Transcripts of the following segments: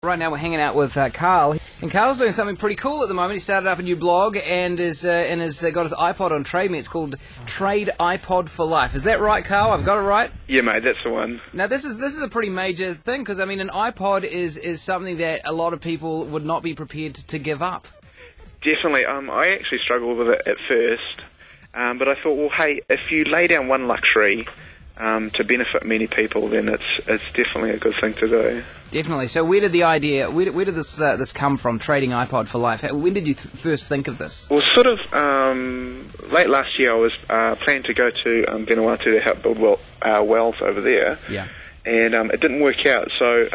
Right now we're hanging out with Carl, and Carl's doing something pretty cool at the moment. He started up a new blog and has got his iPod on Trade Me. It's called Trade iPod for Life. Is that right, Carl? I've got it right? Yeah, mate, that's the one. Now this is a pretty major thing, because I mean an iPod is something that a lot of people would not be prepared to give up. Definitely. I actually struggled with it at first, but I thought, well, hey, if you lay down one luxury to benefit many people, then it's definitely a good thing to do. Definitely. So where did the idea, where did this come from, trading iPod for life? When did you first think of this? Well, sort of late last year I was planning to go to Vanuatu to help build wells over there. Yeah. And it didn't work out, so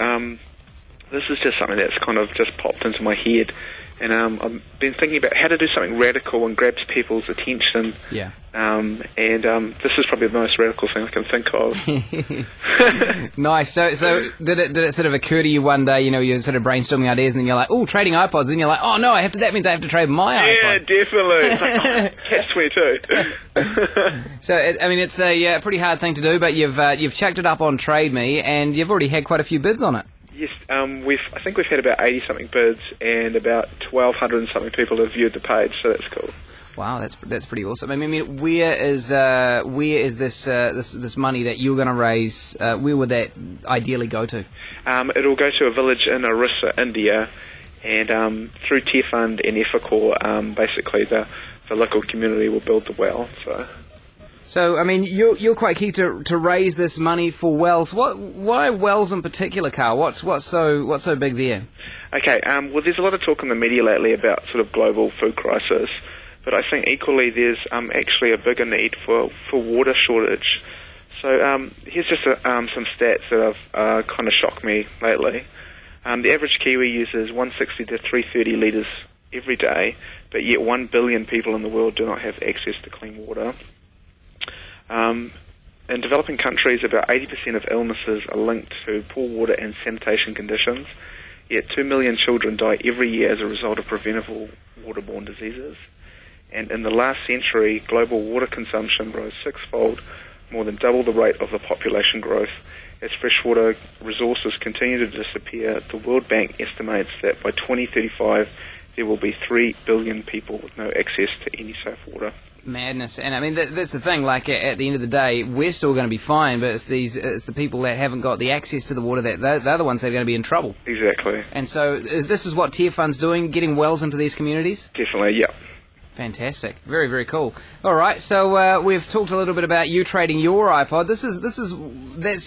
this is just something that's kind of just popped into my head. And I've been thinking about how to do something radical and grabs people's attention. Yeah. And this is probably the most radical thing I can think of. Nice. So did it sort of occur to you one day, you know, you're sort of brainstorming ideas and then you're like, oh, trading iPods, and then you're like, oh no, that means I have to trade my iPod. Yeah, definitely. It's like, catch-22. So, I mean, it's a pretty hard thing to do, but you've chucked it up on Trade Me, and you've already had quite a few bids on it. Yes, I think we've had about 80-something bids, and about 1,200 and something people have viewed the page, so that's cool. Wow, that's pretty awesome. I mean, where is this money that you're going to raise? Where would that ideally go to? It'll go to a village in Orissa, India, and through Tier Fund and EFACOR, basically the local community will build the well. So, I mean, you're quite keen to raise this money for wells. Why wells in particular, Carl? What's so big there? Okay, well, there's a lot of talk in the media lately about sort of global food crisis, but I think equally there's actually a bigger need for water shortage. So here's just some stats that have kind of shocked me lately. The average Kiwi uses 160 to 330 litres every day, but yet 1 billion people in the world do not have access to clean water. In developing countries, about 80% of illnesses are linked to poor water and sanitation conditions, yet 2 million children die every year as a result of preventable waterborne diseases. And in the last century, global water consumption rose sixfold, more than double the rate of the population growth. As freshwater resources continue to disappear, the World Bank estimates that by 2035 there will be 3 billion people with no access to any safe water. Madness. And I mean, that's the thing, like at the end of the day, we're still going to be fine, but it's the people that haven't got the access to the water, that they're the ones that are going to be in trouble. Exactly. And so this is what Tier Fund's doing, getting wells into these communities? Definitely, yeah. Fantastic. Very, very cool. All right, so we've talked a little bit about you trading your iPod. That's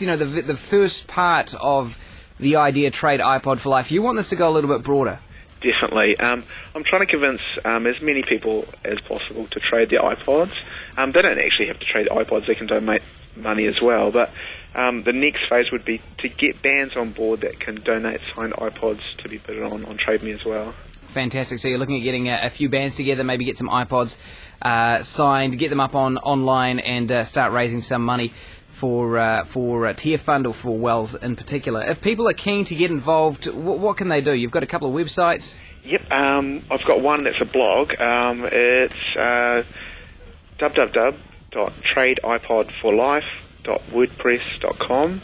you know, the first part of the idea, trade iPod for life. You want this to go a little bit broader? Definitely. I'm trying to convince as many people as possible to trade their iPods. They don't actually have to trade iPods, they can donate money as well, but the next phase would be to get bands on board that can donate signed iPods to be put on Trade Me as well. Fantastic. So you're looking at getting a few bands together, maybe get some iPods signed, get them up online and start raising some money for Tier Fund or for wells in particular. If people are keen to get involved, what can they do? You've got a couple of websites. Yep, I've got one that's a blog. It's www.tradeipodforlife.wordpress.com.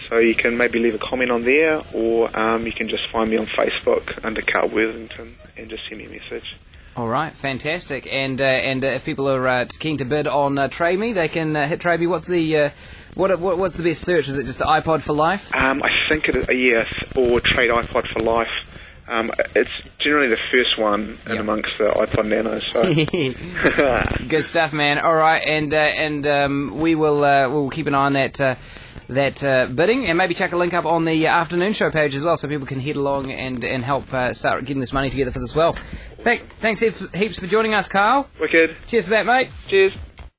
So you can maybe leave a comment on there, or you can just find me on Facebook under Carl Worthington and just send me a message. All right, fantastic. And if people are keen to bid on Trade Me, they can hit Trade Me. What's the best search? Is it just iPod for Life? I think it is, yes, or Trade iPod for Life. It's generally the first one in amongst the iPod Nano. So good stuff, man. All right, and we'll keep an eye on that bidding, and maybe check a link up on the afternoon show page as well, so people can head along and help start getting this money together for this well. Thanks heaps for joining us, Carl. Wicked. Cheers for that, mate. Cheers.